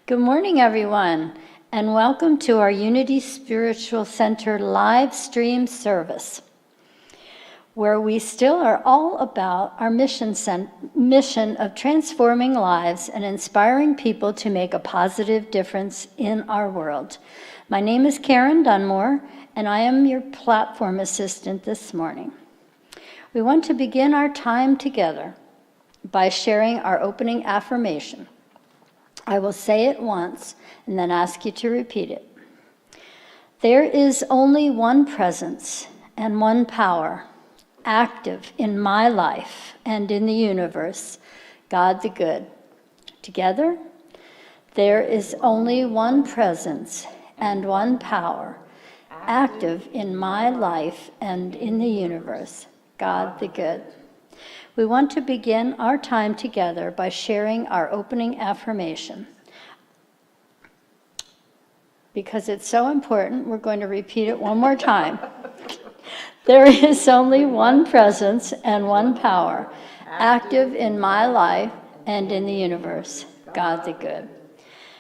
Good morning, everyone, and welcome to our Unity Spiritual Center live stream service, where we still are all about our mission of transforming lives and inspiring people to make a positive difference in our world. My name is Karen Dunmore, and I am your platform assistant this morning. We want to begin our time together by sharing our opening affirmation. I will say it once and then ask you to repeat it. There is only one presence and one power active in my life and in the universe, God the Good. Together, there is only one presence and one power active in my life and in the universe, God the Good. We want to begin our time together by sharing our opening affirmation. Because it's so important, we're going to repeat it one more time. There is only one presence and one power active in my life and in the universe, God the Good.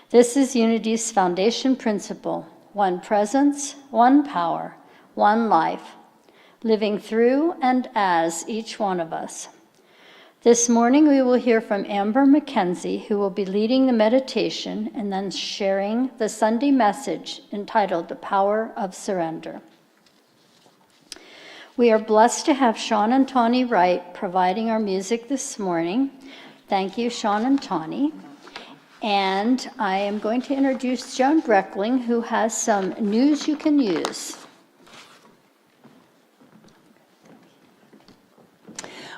This is Unity's foundation principle: one presence, one power, one life, living through and as each one of us. This morning we will hear from Amber McKenzie, who will be leading the meditation and then sharing the Sunday message entitled The Power of Surrender. We are blessed to have Sean and Tawny Wright providing our music this morning. Thank you, Sean and Tawny. And I am going to introduce Joan Breckling, who has some news you can use.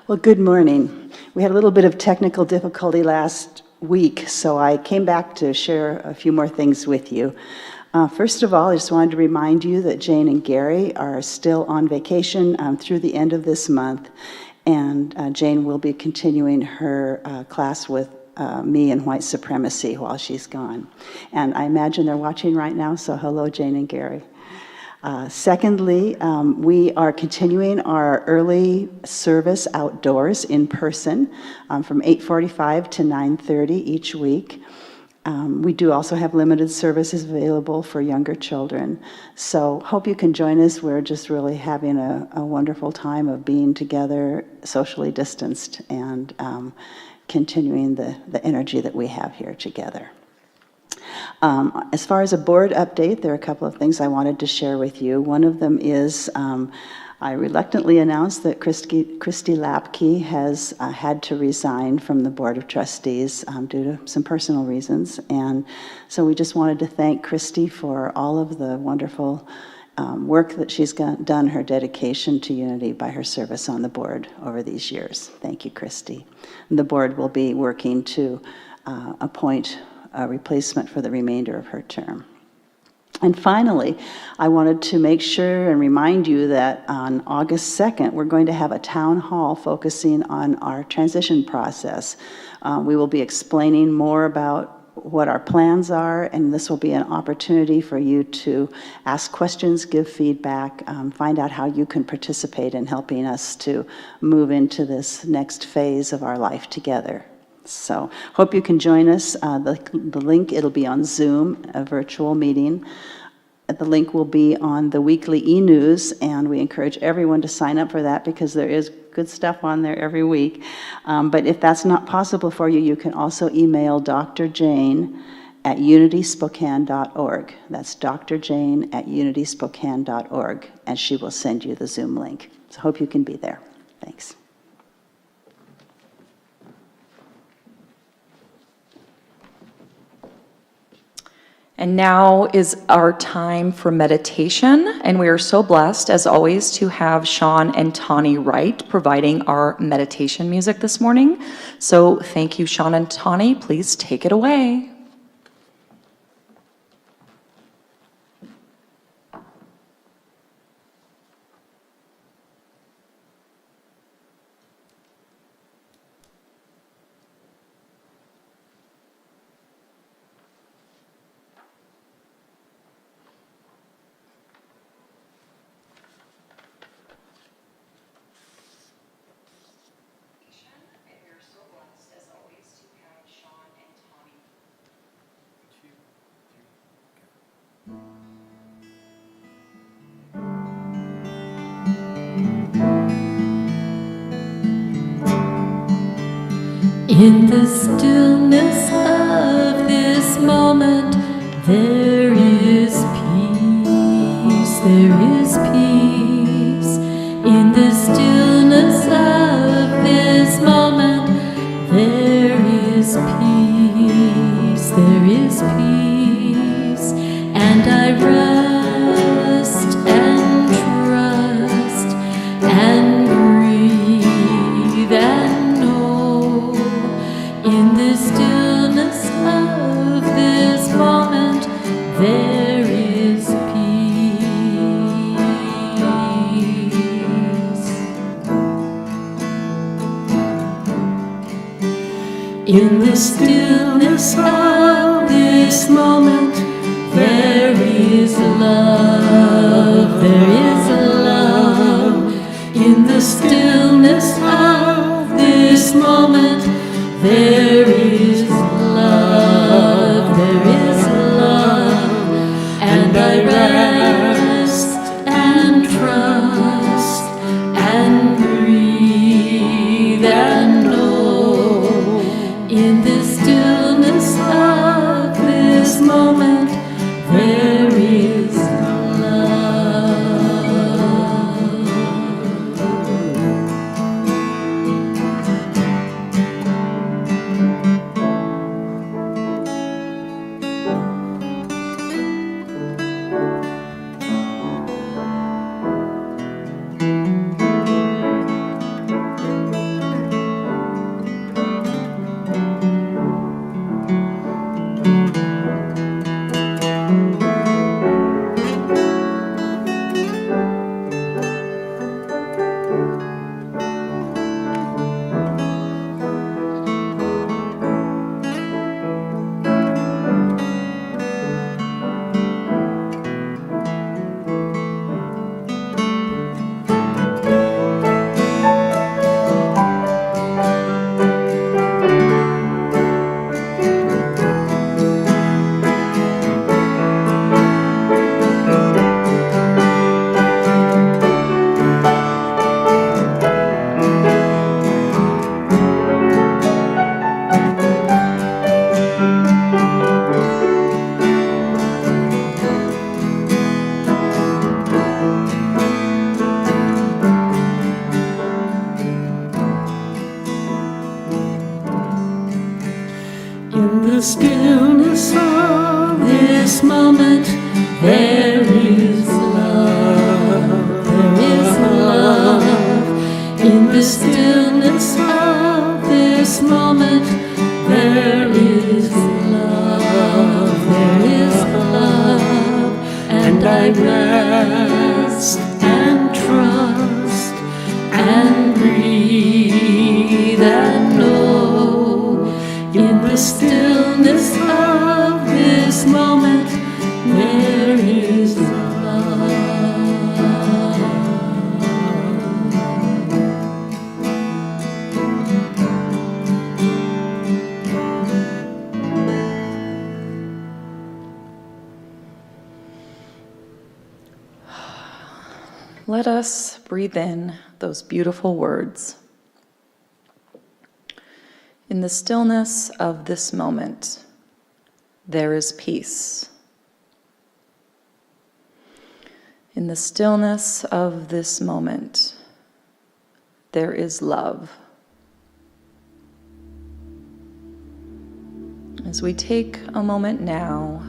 Well, good morning. We had a little bit of technical difficulty last week, so I came back to share a few more things with you. First of all, I just wanted to remind you that Jane and Gary are still on vacation through the end of this month, and Jane will be continuing her class with me in white supremacy while she's gone. And I imagine they're watching right now, so hello, Jane and Gary. Secondly, we are continuing our early service outdoors in person from 8:45 to 9:30 each week. We do also have limited services available for younger children. So hope you can join us. We're just really having a wonderful time of being together, socially distanced, and continuing the energy that we have here together. As far as a board update, there are a couple of things I wanted to share with you. One of them is I reluctantly announced that Christy Lapke has had to resign from the Board of Trustees due to some personal reasons. And so we just wanted to thank Christy for all of the wonderful work that she's done, her dedication to Unity by her service on the board over these years. Thank you, Christy. And the board will be working to appoint a replacement for the remainder of her term. And finally, I wanted to make sure and remind you that on August 2nd, we're going to have a town hall focusing on our transition process. We will be explaining more about what our plans are, and this will be an opportunity for you to ask questions, give feedback, find out how you can participate in helping us to move into this next phase of our life together. So hope you can join us. The link, it'll be on Zoom, a virtual meeting. The link will be on the weekly e-news, and we encourage everyone to sign up for that because there is good stuff on there every week. But if that's not possible for you, you can also email Dr. Jane at unityspokane.org. That's Dr. Jane at unityspokane.org, and she will send you the Zoom link. So hope you can be there. Thanks. And now is our time for meditation, and we are so blessed, as always, to have Sean and Tawny Wright providing our meditation music this morning. So thank you, Sean and Tawny. Please take it away. And we are so blessed, as always, to have Sean and Tawny In the stillness of this moment, there is peace, there is peace. In the stillness of this moment, there is peace, there is peace. And I rest and trust and breathe and know. In the stillness of this moment, there is peace. In the stillness of this moment, there is love, there is love. In the stillness of this moment, there is love, there is love. And I rest and trust and breathe and know. In the stillness of this moment, there is in the stillness of this moment, there is love, there is love. In the stillness of this moment, there is love, there is love. And I rest and trust and breathe and know. In the stillness of this moment, there is love. Let us breathe in those beautiful words. In the stillness of this moment, there is peace. In the stillness of this moment, there is love. As we take a moment now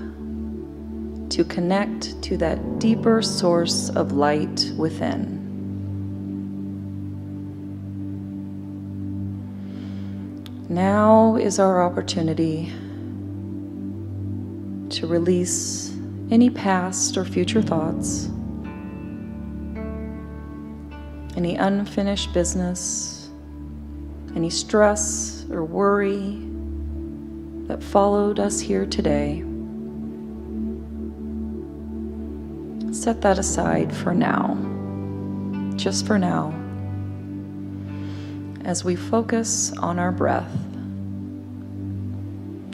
to connect to that deeper source of light within. Now is our opportunity to release any past or future thoughts, any unfinished business, any stress or worry that followed us here today. Set that aside for now, just for now, as we focus on our breath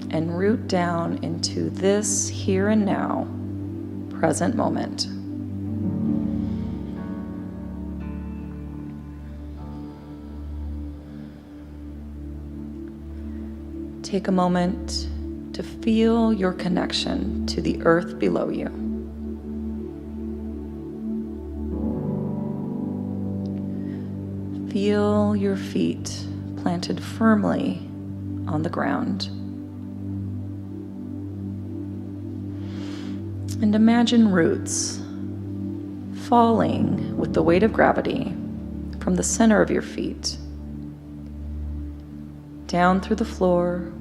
and root down into this here and now, present moment. take a moment to feel your connection to the earth below you. Feel your feet planted firmly on the ground. And imagine roots falling with the weight of gravity from the center of your feet down through the floor,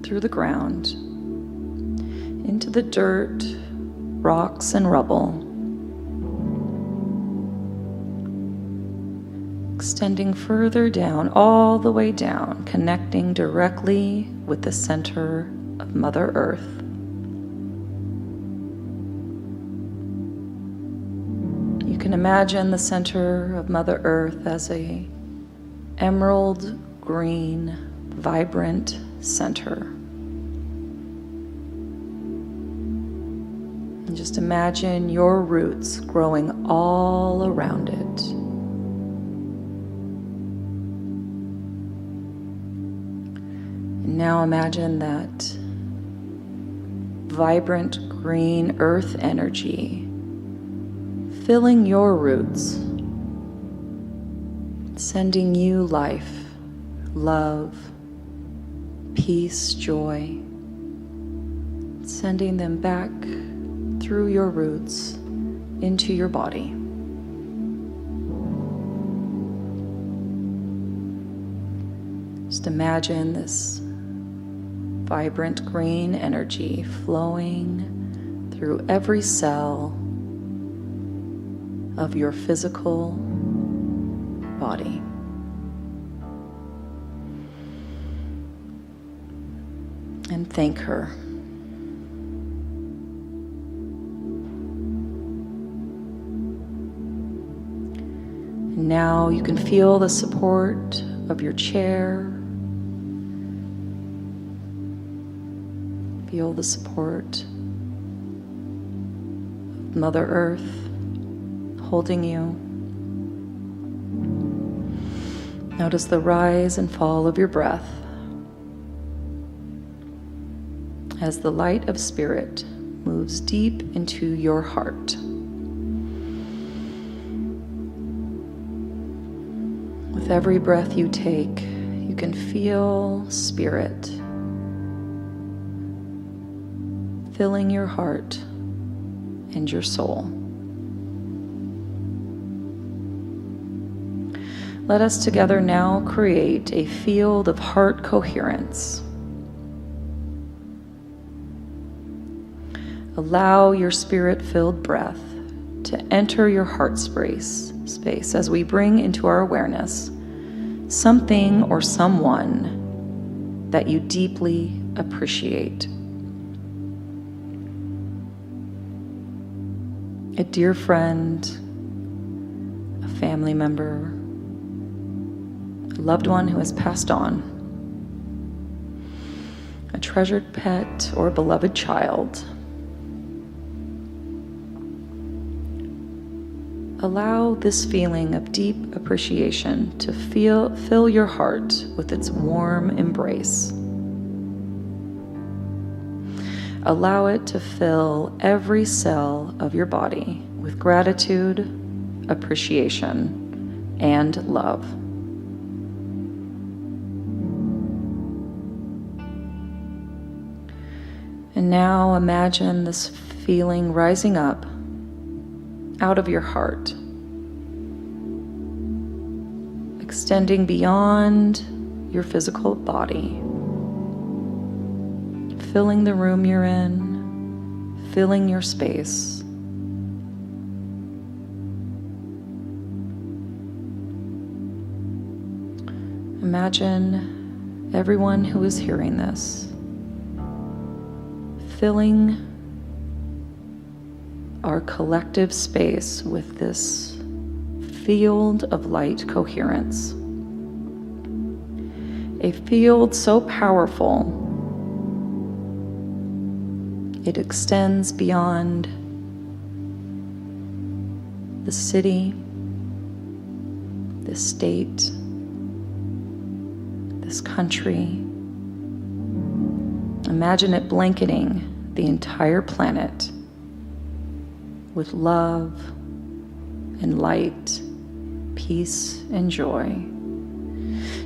through the ground, into the dirt, rocks, and rubble, extending further down, all the way down, connecting directly with the center of Mother Earth. You can imagine the center of Mother Earth as a emerald green, vibrant center. And just imagine your roots growing all around it. And now imagine that vibrant green earth energy filling your roots, sending you life, love, peace, joy, sending them back through your roots into your body. Just imagine this vibrant green energy flowing through every cell of your physical body. And thank her. And now you can feel the support of your chair. Feel the support of Mother Earth holding you. Notice the rise and fall of your breath as the light of spirit moves deep into your heart. With every breath you take, you can feel spirit filling your heart and your soul. Let us together now create a field of heart coherence. Allow your spirit-filled breath to enter your heart space as we bring into our awareness something or someone that you deeply appreciate. A dear friend, a family member, a loved one who has passed on, a treasured pet or beloved child. Allow this feeling of deep appreciation to fill your heart with its warm embrace. Allow it to fill every cell of your body with gratitude, appreciation, and love. And now imagine this feeling rising up out of your heart, extending beyond your physical body, filling the room you're in, filling your space. Imagine everyone who is hearing this filling our collective space with this field of light coherence. A field so powerful, it extends beyond the city, the state, the this country. Imagine it blanketing the entire planet with love and light, peace and joy.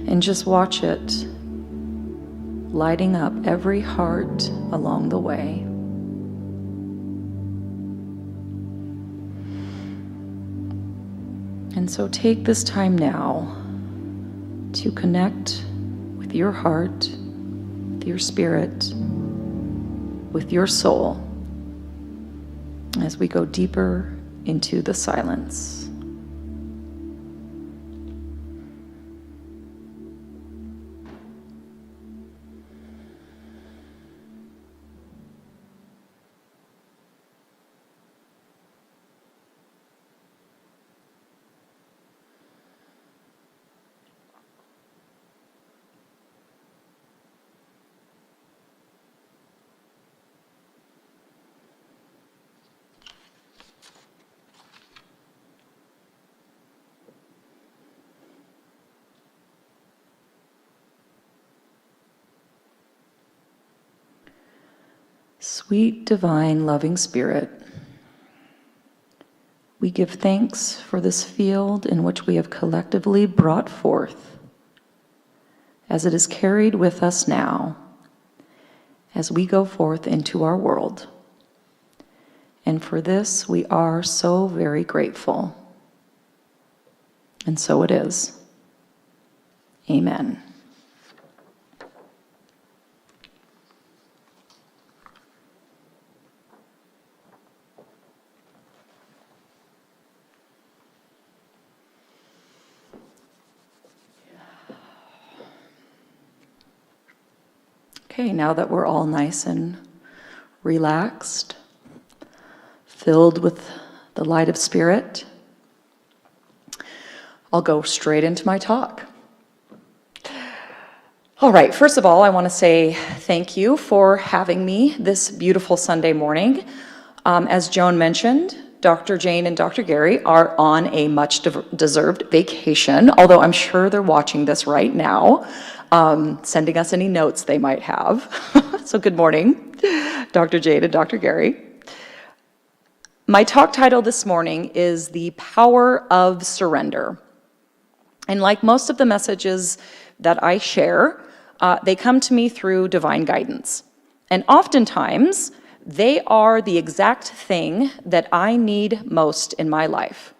And just watch it lighting up every heart along the way. And so take this time now to connect with your heart, with your spirit, with your soul, as we go deeper into the silence. Sweet, divine, loving Spirit, we give thanks for this field in which we have collectively brought forth, as it is carried with us now, as we go forth into our world. And for this, we are so very grateful. And so it is. Amen. Okay, now that we're all nice and relaxed, filled with the light of Spirit, I'll go straight into my talk. All right, first of all, I want to say thank you for having me this beautiful Sunday morning. As Joan mentioned, Dr. Jane and Dr. Gary are on a much-deserved vacation, although I'm sure they're watching this right now, sending us any notes they might have. So good morning, Dr. Jane and Dr. Gary. My talk title this morning is The Power of Surrender. And like most of the messages that I share, they come to me through divine guidance. And oftentimes, they are the exact thing that I need most in my life.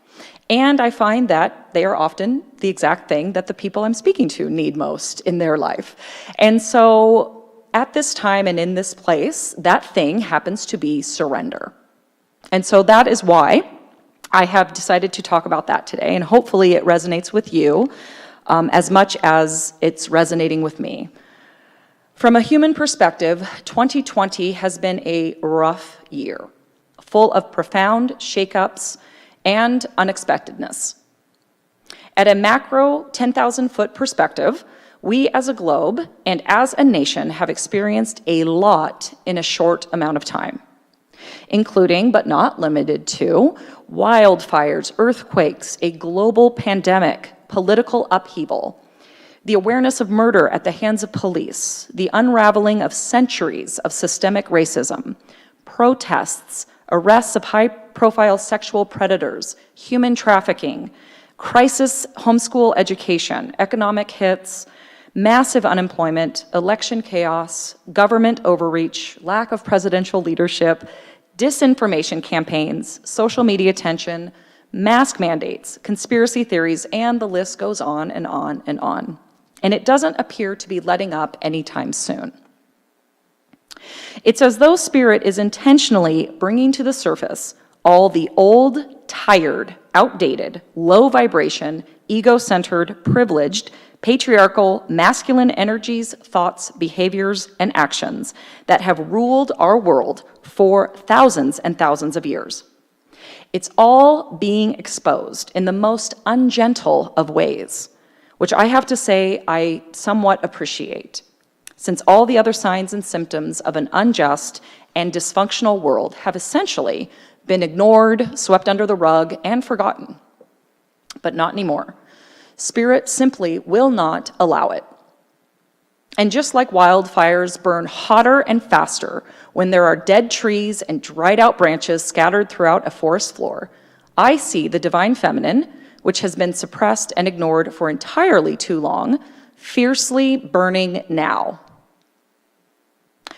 And I find that they are often the exact thing that the people I'm speaking to need most in their life. And so at this time and in this place, that thing happens to be surrender. And so that is why I have decided to talk about that today. And hopefully it resonates with you as much as it's resonating with me. From a human perspective, 2020 has been a rough year, full of profound shakeups and unexpectedness. At a macro 10,000-foot perspective, we as a globe and as a nation have experienced a lot in a short amount of time, including, but not limited to, wildfires, earthquakes, a global pandemic, political upheaval, the awareness of murder at the hands of police, the unraveling of centuries of systemic racism, protests, arrests of high-profile sexual predators, human trafficking, crisis homeschool education, economic hits, massive unemployment, election chaos, government overreach, lack of presidential leadership, disinformation campaigns, social media tension, mask mandates, conspiracy theories, and the list goes on and on and on. And it doesn't appear to be letting up anytime soon. It's as though Spirit is intentionally bringing to the surface all the old, tired, outdated, low vibration, ego-centered, privileged, patriarchal, masculine energies, thoughts, behaviors, and actions that have ruled our world for thousands and thousands of years. It's all being exposed in the most ungentle of ways, which I have to say I somewhat appreciate, since all the other signs and symptoms of an unjust and dysfunctional world have essentially been ignored, swept under the rug, and forgotten. But not anymore. Spirit simply will not allow it. And just like wildfires burn hotter and faster when there are dead trees and dried out branches scattered throughout a forest floor, I see the divine feminine, which has been suppressed and ignored for entirely too long, fiercely burning now,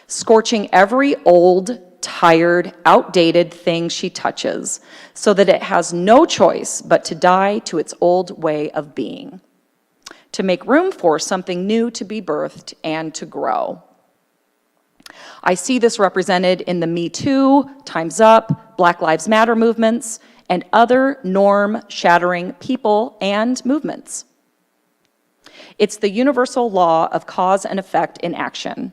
scorching every old, tired, outdated thing she touches, so that it has no choice but to die to its old way of being, to make room for something new to be birthed and to grow. I see this represented in the Me Too, Time's Up, Black Lives Matter movements, and other norm-shattering people and movements. It's the universal law of cause and effect in action.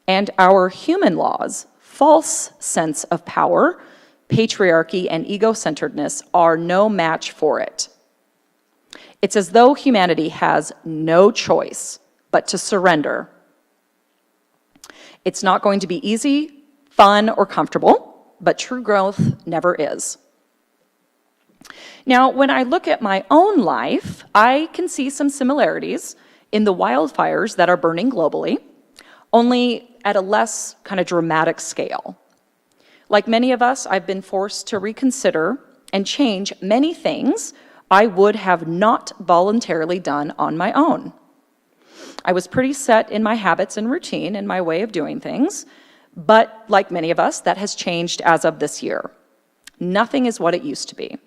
And our human laws, false sense of power, patriarchy, and ego-centeredness are no match for it. It's as though humanity has no choice but to surrender. It's not going to be easy, fun, or comfortable, but true growth never is. Now, when I look at my own life, I can see some similarities in the wildfires that are burning globally, only at a less kind of dramatic scale. Like many of us, I've been forced to reconsider and change many things I would have not voluntarily done on my own. I was pretty set in my habits and routine and my way of doing things, but like many of us, that has changed as of this year. Nothing is what it used to be.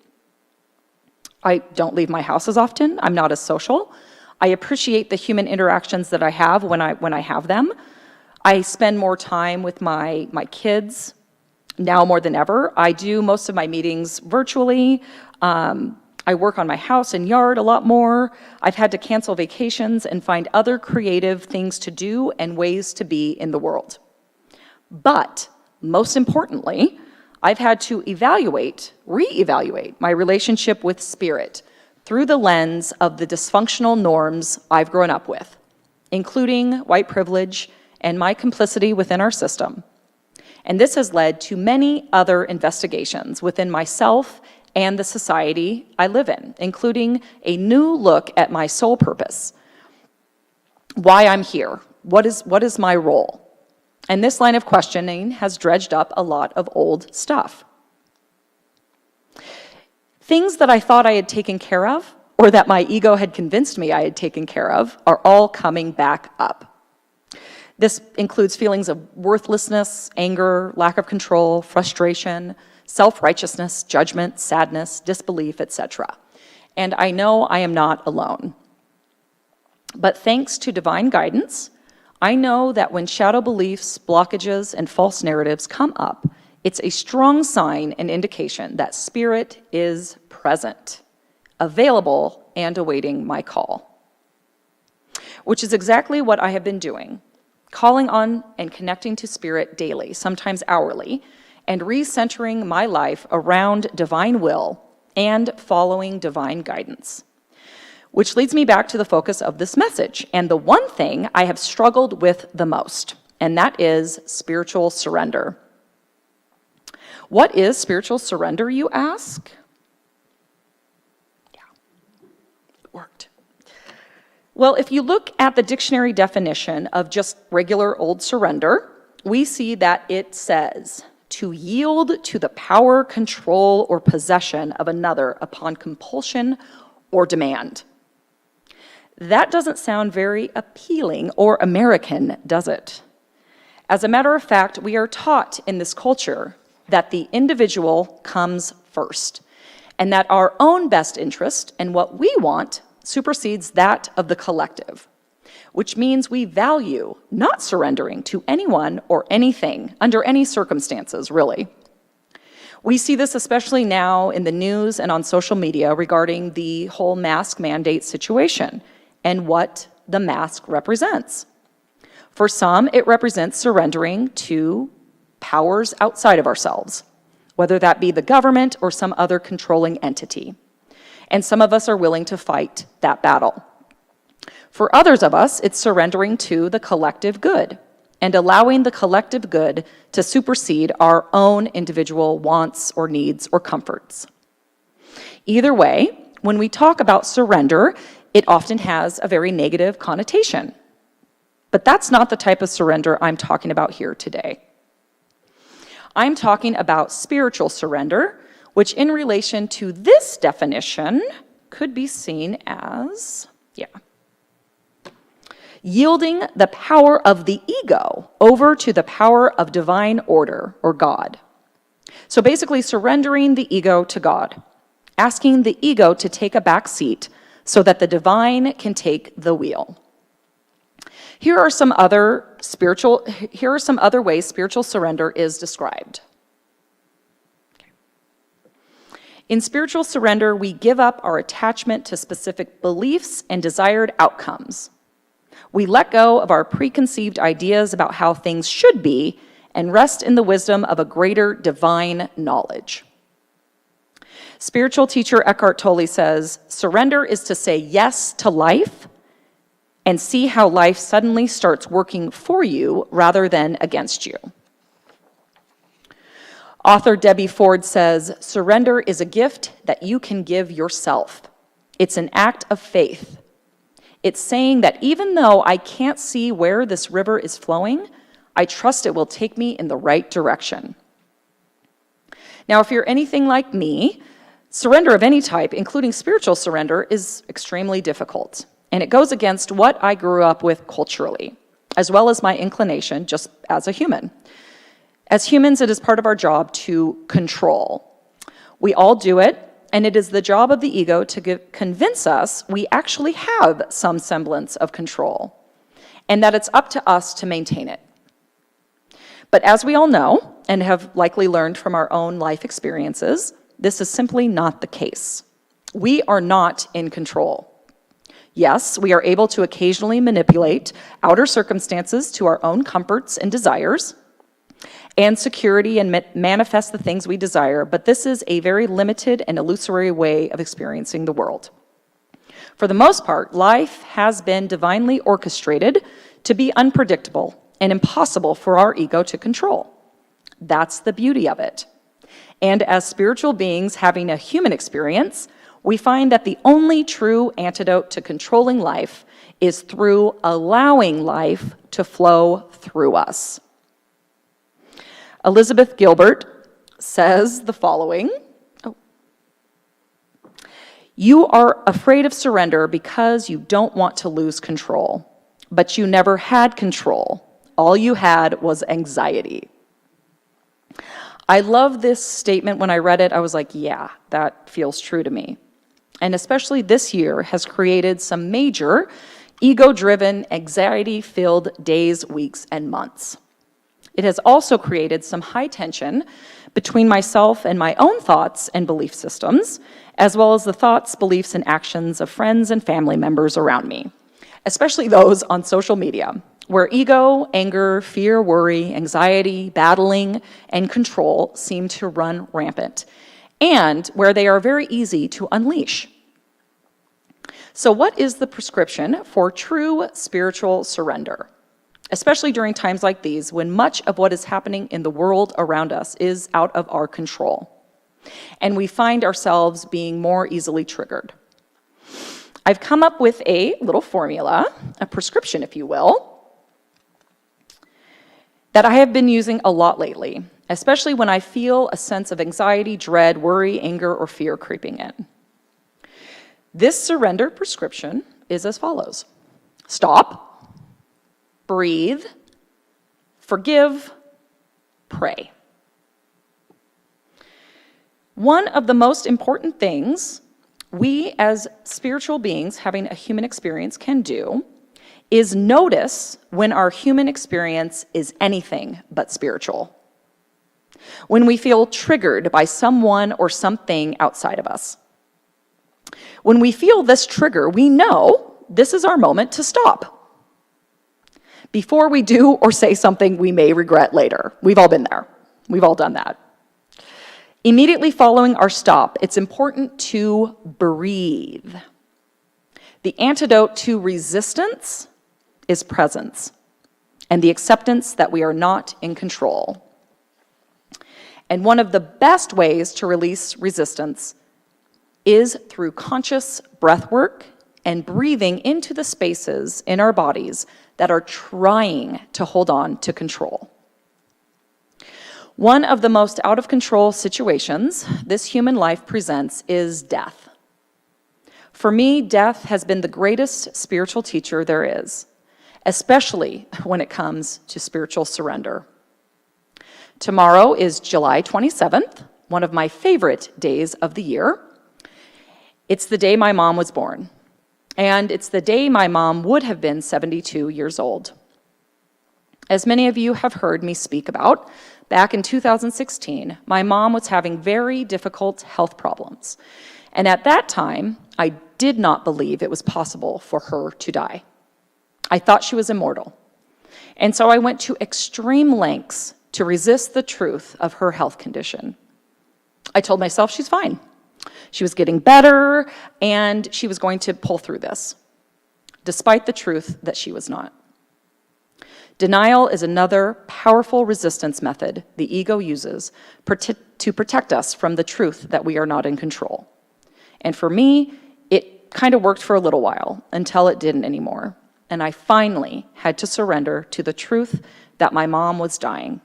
I don't leave my house as often. I'm not as social. I appreciate the human interactions that I have when I have them. I spend more time with my kids now more than ever. I do most of my meetings virtually. I work on my house and yard a lot more. I've had to cancel vacations and find other creative things to do and ways to be in the world. But most importantly, I've had to reevaluate my relationship with spirit through the lens of the dysfunctional norms I've grown up with, including white privilege and my complicity within our system. And this has led to many other investigations within myself and the society I live in, including a new look at my soul purpose, why I'm here, what is my role? And this line of questioning has dredged up a lot of old stuff. Things that I thought I had taken care of, or that my ego had convinced me I had taken care of, are all coming back up. This includes feelings of worthlessness, anger, lack of control, frustration, self-righteousness, judgment, sadness, disbelief, etc. And I know I am not alone. But thanks to divine guidance, I know that when shadow beliefs, blockages, and false narratives come up, it's a strong sign and indication that spirit is present, available, and awaiting my call. Which is exactly what I have been doing, calling on and connecting to spirit daily, sometimes hourly, and recentering my life around divine will and following divine guidance. Which leads me back to the focus of this message, and the one thing I have struggled with the most, and that is spiritual surrender. What is spiritual surrender, you ask? Yeah, it worked. Well, if you look at the dictionary definition of just regular old surrender, we see that it says, to yield to the power, control, or possession of another upon compulsion or demand. That doesn't sound very appealing or American, does it? As a matter of fact, we are taught in this culture that the individual comes first, and that our own best interest and what we want supersedes that of the collective, which means we value not surrendering to anyone or anything under any circumstances, really. We see this especially now in the news and on social media regarding the whole mask mandate situation and what the mask represents. For some, it represents surrendering to powers outside of ourselves, whether that be the government or some other controlling entity. And some of us are willing to fight that battle. For others of us, it's surrendering to the collective good and allowing the collective good to supersede our own individual wants or needs or comforts. Either way, when we talk about surrender, it often has a very negative connotation. But that's not the type of surrender I'm talking about here today. I'm talking about spiritual surrender, which in relation to this definition could be seen as, yielding the power of the ego over to the power of divine order or God. So basically surrendering the ego to God, asking the ego to take a back seat so that the divine can take the wheel. Here are some other ways spiritual surrender is described. In spiritual surrender, we give up our attachment to specific beliefs and desired outcomes. We let go of our preconceived ideas about how things should be and rest in the wisdom of a greater divine knowledge. Spiritual teacher Eckhart Tolle says, surrender is to say yes to life and see how life suddenly starts working for you rather than against you. Author Debbie Ford says, surrender is a gift that you can give yourself. It's an act of faith. It's saying that even though I can't see where this river is flowing, I trust it will take me in the right direction. Now, if you're anything like me, surrender of any type, including spiritual surrender, is extremely difficult. And it goes against what I grew up with culturally, as well as my inclination just as a human. As humans, it is part of our job to control. We all do it, and it is the job of the ego to convince us we actually have some semblance of control, and that it's up to us to maintain it. But as we all know, and have likely learned from our own life experiences, this is simply not the case. We are not in control. Yes, we are able to occasionally manipulate outer circumstances to our own comforts and desires, and security and manifest the things we desire, but this is a very limited and illusory way of experiencing the world. For the most part, life has been divinely orchestrated to be unpredictable and impossible for our ego to control. That's the beauty of it. And as spiritual beings having a human experience, we find that the only true antidote to controlling life is through allowing life to flow through us. Elizabeth Gilbert says the following, you are afraid of surrender because you don't want to lose control, but you never had control. All you had was anxiety. I love this statement. When I read it, I was like, yeah, that feels true to me. And especially this year has created some major ego-driven, anxiety-filled days, weeks, and months. It has also created some high tension between myself and my own thoughts and belief systems, as well as the thoughts, beliefs, and actions of friends and family members around me, especially those on social media, where ego, anger, fear, worry, anxiety, battling, and control seem to run rampant, and where they are very easy to unleash. So what is the prescription for true spiritual surrender? Especially during times like these, when much of what is happening in the world around us is out of our control, and we find ourselves being more easily triggered. I've come up with a little formula, a prescription, if you will, that I have been using a lot lately, especially when I feel a sense of anxiety, dread, worry, anger, or fear creeping in. This surrender prescription is as follows. Stop, breathe, forgive, pray. One of the most important things we as spiritual beings having a human experience can do is notice when our human experience is anything but spiritual. When we feel triggered by someone or something outside of us. When we feel this trigger, we know this is our moment to stop before we do or say something we may regret later. We've all been there. We've all done that. Immediately following our stop, it's important to breathe. The antidote to resistance is presence and the acceptance that we are not in control. And one of the best ways to release resistance is through conscious breath work and breathing into the spaces in our bodies that are trying to hold on to control. One of the most out of control situations this human life presents is death. For me, death has been the greatest spiritual teacher there is, especially when it comes to spiritual surrender. Tomorrow is July 27th, one of my favorite days of the year. It's the day my mom was born, and it's the day my mom would have been 72 years old. As many of you have heard me speak about, back in 2016, my mom was having very difficult health problems, and at that time, I did not believe it was possible for her to die. I thought she was immortal, and so I went to extreme lengths to resist the truth of her health condition. I told myself she's fine. She was getting better, and she was going to pull through this, despite the truth that she was not. Denial is another powerful resistance method the ego uses to protect us from the truth that we are not in control. And for me, it kind of worked for a little while until it didn't anymore. And I finally had to surrender to the truth that my mom was dying.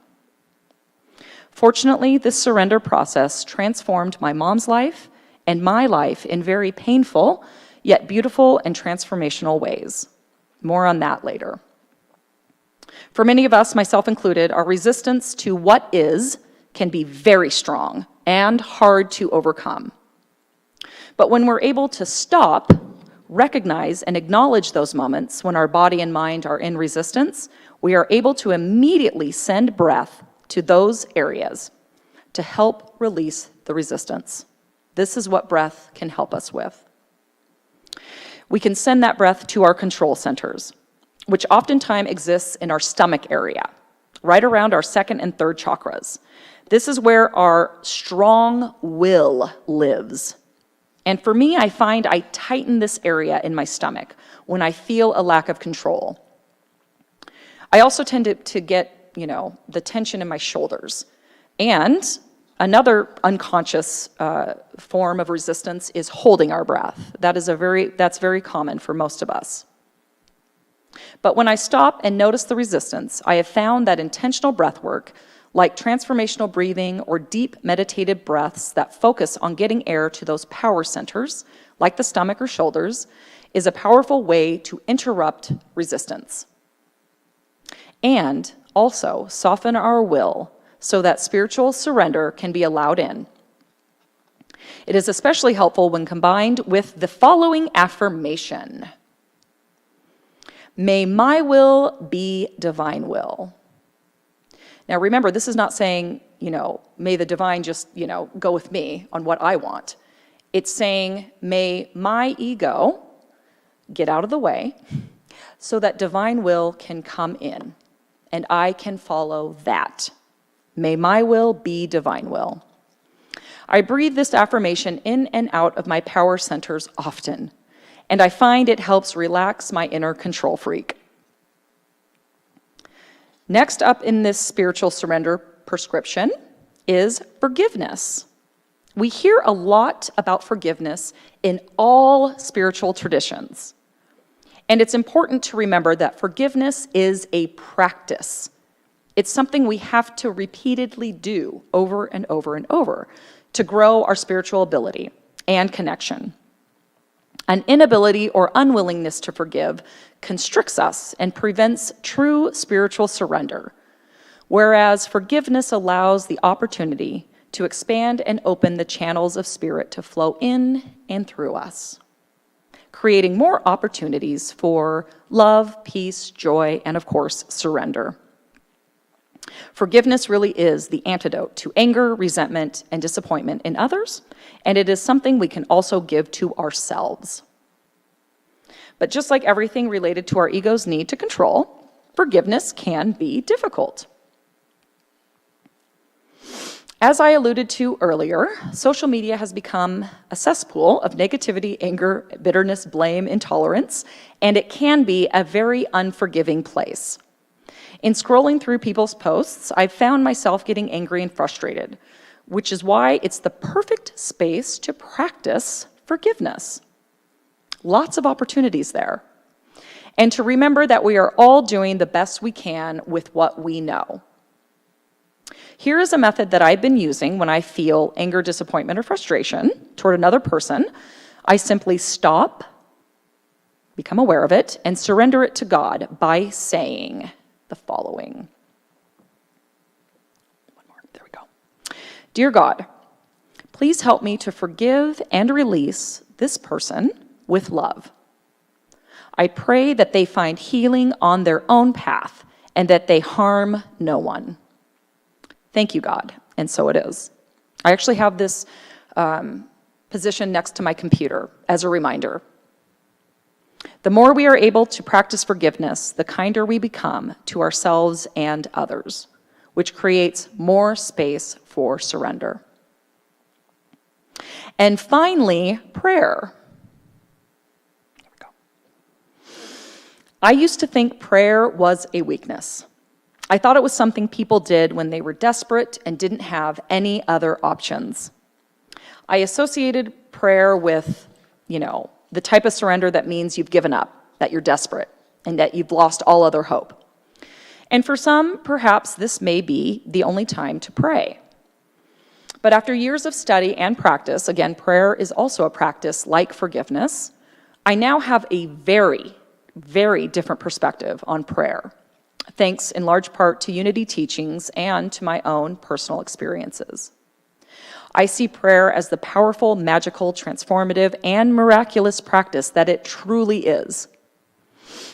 Fortunately, this surrender process transformed my mom's life and my life in very painful, yet beautiful and transformational ways. More on that later. For many of us, myself included, our resistance to what is can be very strong and hard to overcome. But when we're able to stop, recognize, and acknowledge those moments when our body and mind are in resistance, we are able to immediately send breath to those areas to help release the resistance. This is what breath can help us with. We can send that breath to our control centers, which oftentimes exists in our stomach area, right around our second and third chakras. This is where our strong will lives. And for me, I find I tighten this area in my stomach when I feel a lack of control. I also tend to get, the tension in my shoulders. And another unconscious form of resistance is holding our breath. That's very common for most of us. But when I stop and notice the resistance, I have found that intentional breath work, like transformational breathing or deep meditative breaths that focus on getting air to those power centers, like the stomach or shoulders, is a powerful way to interrupt resistance. And also soften our will so that spiritual surrender can be allowed in. It is especially helpful when combined with the following affirmation. May my will be divine will. Now remember, this is not saying, may the divine just, go with me on what I want. It's saying, may my ego get out of the way so that divine will can come in and I can follow that. May my will be divine will. I breathe this affirmation in and out of my power centers often, and I find it helps relax my inner control freak. Next up in this spiritual surrender prescription is forgiveness. We hear a lot about forgiveness in all spiritual traditions. And it's important to remember that forgiveness is a practice. It's something we have to repeatedly do over and over and over to grow our spiritual ability and connection. An inability or unwillingness to forgive constricts us and prevents true spiritual surrender, whereas forgiveness allows the opportunity to expand and open the channels of spirit to flow in and through us, creating more opportunities for love, peace, joy, and of course, surrender. Forgiveness really is the antidote to anger, resentment, and disappointment in others, and it is something we can also give to ourselves. But just like everything related to our ego's need to control, forgiveness can be difficult. As I alluded to earlier, social media has become a cesspool of negativity, anger, bitterness, blame, intolerance, and it can be a very unforgiving place. In scrolling through people's posts, I've found myself getting angry and frustrated, which is why it's the perfect space to practice forgiveness. Lots of opportunities there. And to remember that we are all doing the best we can with what we know. Here is a method that I've been using when I feel anger, disappointment, or frustration toward another person. I simply stop, become aware of it, and surrender it to God by saying the following. One more. There we go. Dear God, please help me to forgive and release this person with love. I pray that they find healing on their own path and that they harm no one. Thank you, God. And so it is. I actually have this position next to my computer as a reminder. The more we are able to practice forgiveness, the kinder we become to ourselves and others, which creates more space for surrender. And finally, prayer. There we go. I used to think prayer was a weakness. I thought it was something people did when they were desperate and didn't have any other options. I associated prayer with, the type of surrender that means you've given up, that you're desperate, and that you've lost all other hope. And for some, perhaps this may be the only time to pray. But after years of study and practice, again, prayer is also a practice like forgiveness, I now have a very, very different perspective on prayer, thanks in large part to Unity teachings and to my own personal experiences. I see prayer as the powerful, magical, transformative, and miraculous practice that it truly is.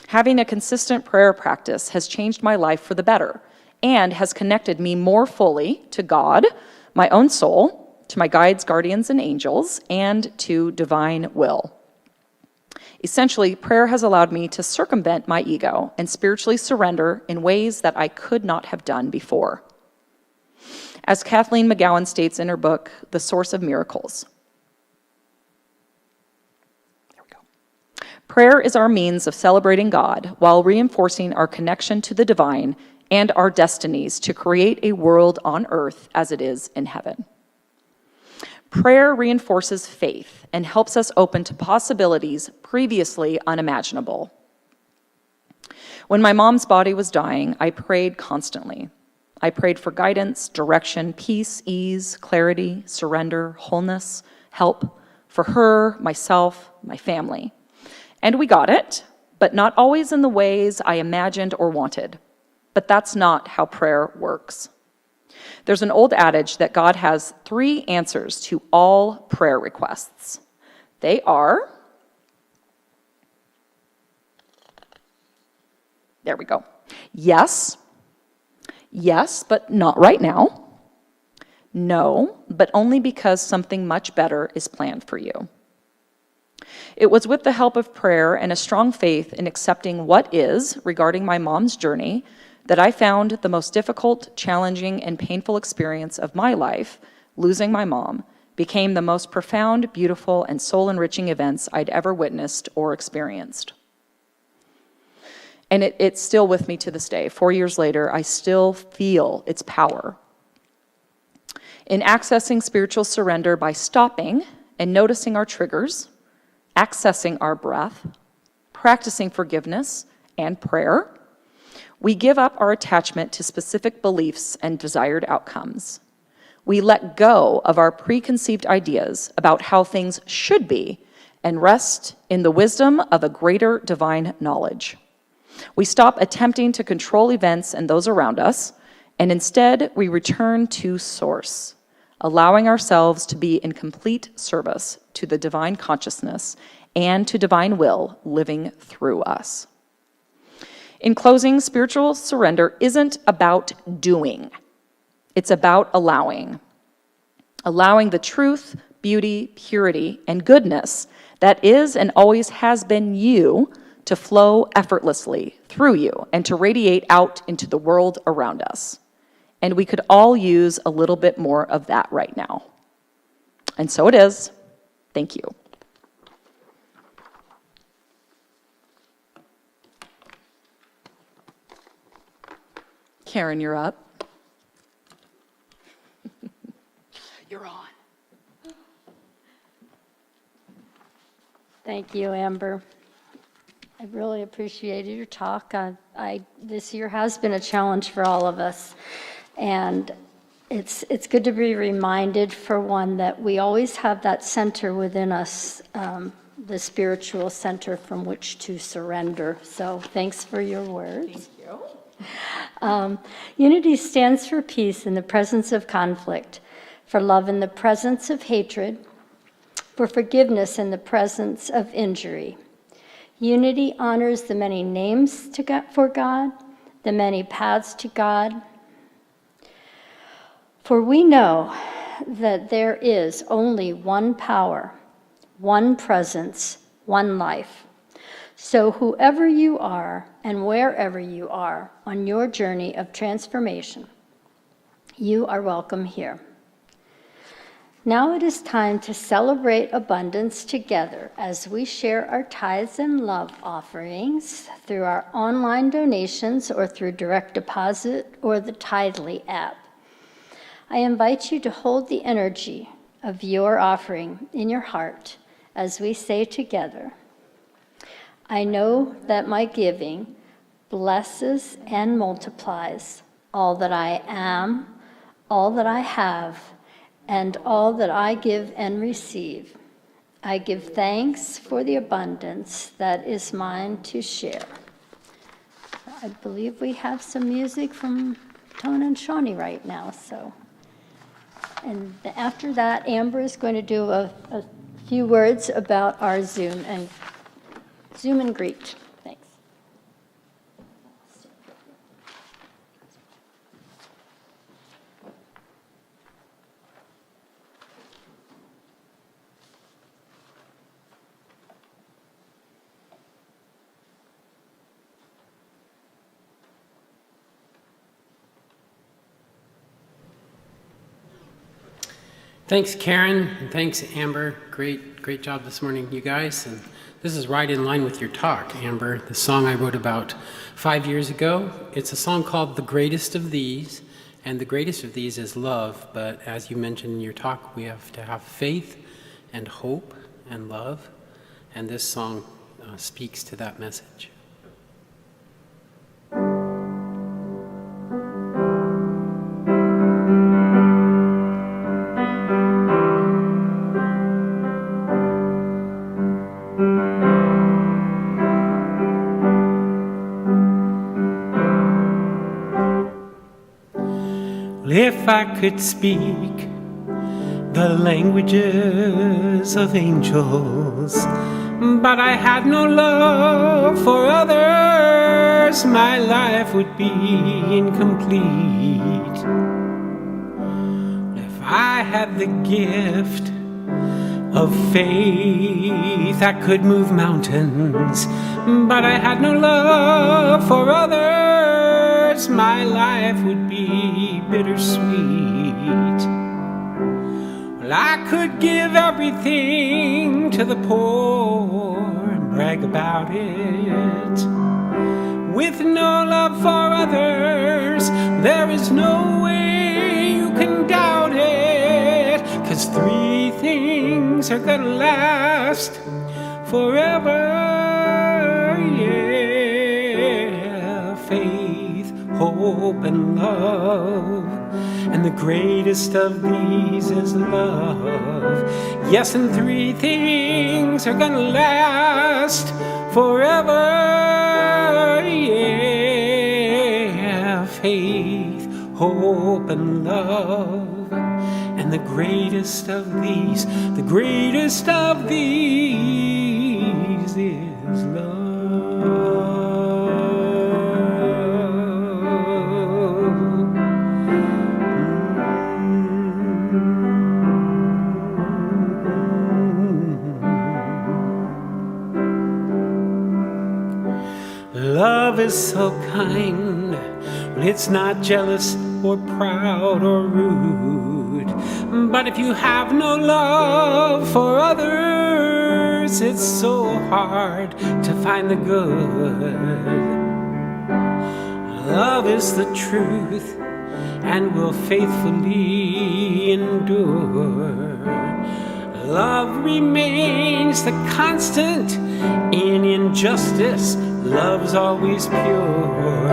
Having a consistent prayer practice has changed my life for the better and has connected me more fully to God, my own soul, to my guides, guardians, and angels, and to divine will. Essentially, prayer has allowed me to circumvent my ego and spiritually surrender in ways that I could not have done before. As Kathleen McGowan states in her book, The Source of Miracles, there we go. Prayer is our means of celebrating God while reinforcing our connection to the divine and our destinies to create a world on earth as it is in heaven. Prayer reinforces faith and helps us open to possibilities previously unimaginable. When my mom's body was dying, I prayed constantly. I prayed for guidance, direction, peace, ease, clarity, surrender, wholeness, help for her, myself, my family. And we got it, but not always in the ways I imagined or wanted. But that's not how prayer works. There's an old adage that God has 3 answers to all prayer requests. They are, there we go, yes, yes, but not right now. No, but only because something much better is planned for you. It was with the help of prayer and a strong faith in accepting what is regarding my mom's journey that I found the most difficult, challenging, and painful experience of my life, losing my mom, became the most profound, beautiful, and soul-enriching events I'd ever witnessed or experienced. And it's still with me to this day. 4 years later, I still feel its power. In accessing spiritual surrender by stopping and noticing our triggers, accessing our breath, practicing forgiveness and prayer, we give up our attachment to specific beliefs and desired outcomes. We let go of our preconceived ideas about how things should be and rest in the wisdom of a greater divine knowledge. We stop attempting to control events and those around us, and instead we return to Source, allowing ourselves to be in complete service to the divine consciousness and to divine will living through us. In closing, spiritual surrender isn't about doing. It's about allowing. Allowing the truth, beauty, purity, and goodness that is and always has been you to flow effortlessly through you and to radiate out into the world around us. And we could all use a little bit more of that right now. And so it is. Thank you. Karen, you're up. You're on. Thank you, Amber. I really appreciated your talk. This year has been a challenge for all of us, and it's good to be reminded, for one, that we always have that center within us, the spiritual center from which to surrender. So thanks for your words. Thank you. Unity stands for peace in the presence of conflict, for love in the presence of hatred, for forgiveness in the presence of injury. Unity honors the many names for God, the many paths to God. For we know that there is only one power, one presence, one life. So whoever you are and wherever you are on your journey of transformation, you are welcome here. Now it is time to celebrate abundance together as we share our tithes and love offerings through our online donations or through direct deposit or the Tithely app. I invite you to hold the energy of your offering in your heart as we say together, I know that my giving blesses and multiplies all that I am, all that I have, and all that I give and receive. I give thanks for the abundance that is mine to share. I believe we have some music from Tone and Shawnee right now, so. And after that, Amber is going to do a few words about our Zoom and greet. Thanks. Thanks, Karen, and thanks, Amber. Great job this morning, you guys. And this is right in line with your talk, Amber. The song I wrote about 5 years ago. It's a song called The Greatest of These, and the greatest of these is love. But as you mentioned in your talk, we have to have faith and hope and love. And this song speaks to that message. If I could speak the languages of angels, but I had no love for others, my life would be incomplete. If I had the gift of faith, I could move mountains, but I had no love for others, my life would be bittersweet. Well, I could give everything to the poor and brag about it. With no love for others, there is no way you can doubt it. 'Cause three things are gonna last forever, yeah. Faith, hope, and love. And the greatest of these is love. Yes, and three things are gonna last forever, yeah. Faith, hope, and love. And the greatest of these is love. Love is so kind, it's not jealous or proud or rude. But if you have no love for others, it's so hard to find the good. Love is the truth and will faithfully endure. Love remains the constant. In injustice, love's always pure.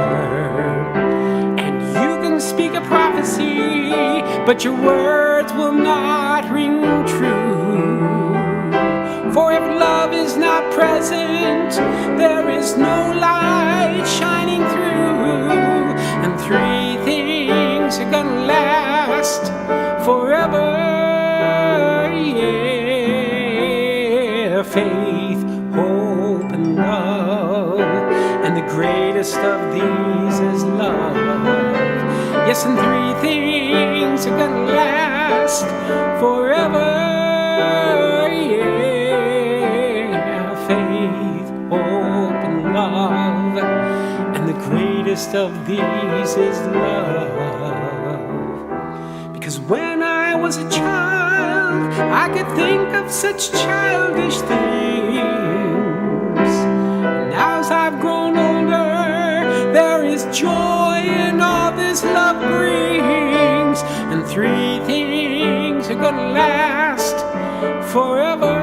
And you can speak a prophecy, but your words will not ring true. For if love is not present, there is no light shining through. And three things are gonna last forever. Yeah, faith, hope, and love. And the greatest of these is love. Yes, and three things are gonna last forever. Yeah, faith, hope, and love. And the greatest of these is love. Because when I was a child, I could think of such childish things. And as I've grown older, there is joy in all this love brings. And three things are gonna last forever.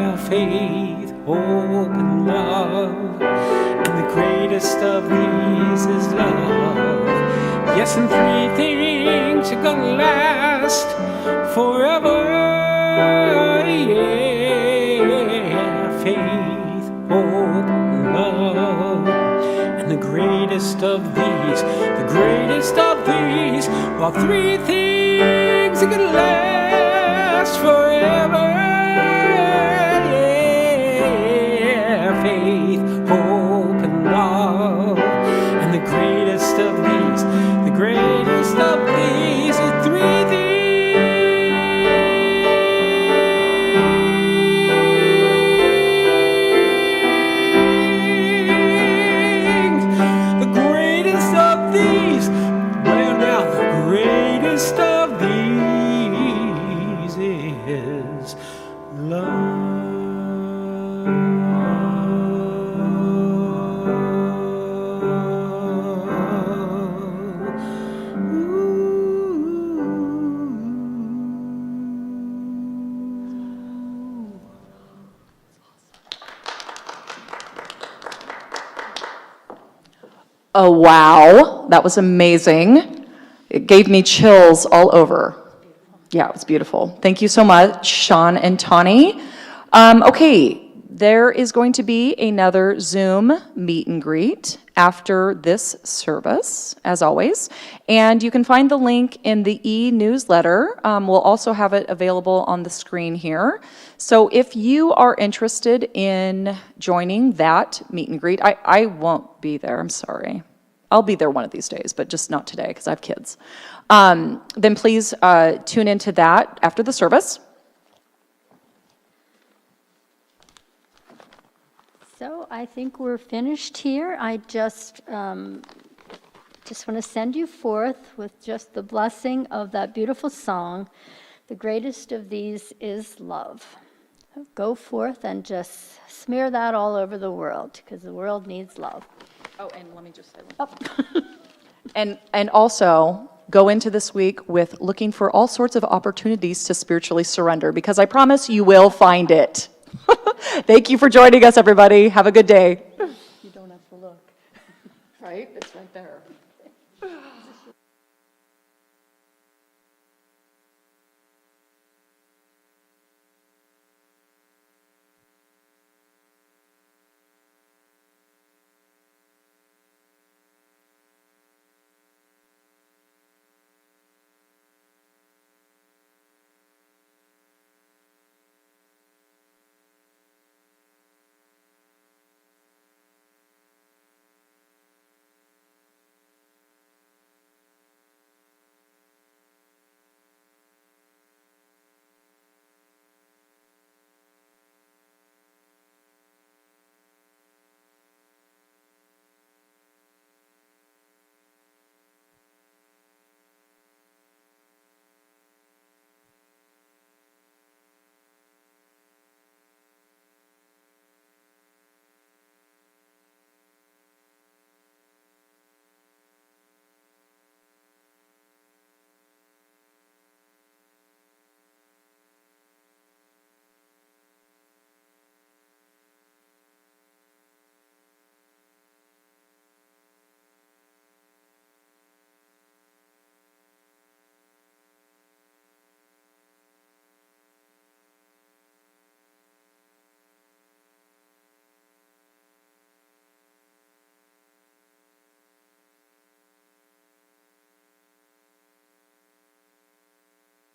Yeah, faith, hope, and love. And the greatest of these is love. Yes, and three things are gonna last forever. Yeah, faith, hope, and love. And the greatest of these, the greatest of these, well, three things are gonna last forever. Yeah, faith, hope, and love. And the greatest of these, the greatest of these are three things. The greatest of these, well now, the greatest of these is love. Oh, wow, that was amazing. It gave me chills all over. Yeah, it was beautiful. Thank you so much, Sean and Tawny. Okay, there is going to be another Zoom meet and greet after this service, as always. And you can find the link in the e-newsletter. We'll also have it available on the screen here. So if you are interested in joining that meet and greet, I won't be there, I'm sorry. I'll be there one of these days, but just not today because I have kids. Then please tune into that after the service. So I think we're finished here. I just want to send you forth with just the blessing of that beautiful song. The greatest of these is love. Go forth and just smear that all over the world because the world needs love. Oh, and let me just say one. And also go into this week with looking for all sorts of opportunities to spiritually surrender, because I promise you will find it. Thank you for joining us, everybody. Have a good day. You don't have to look. Right? It's right there.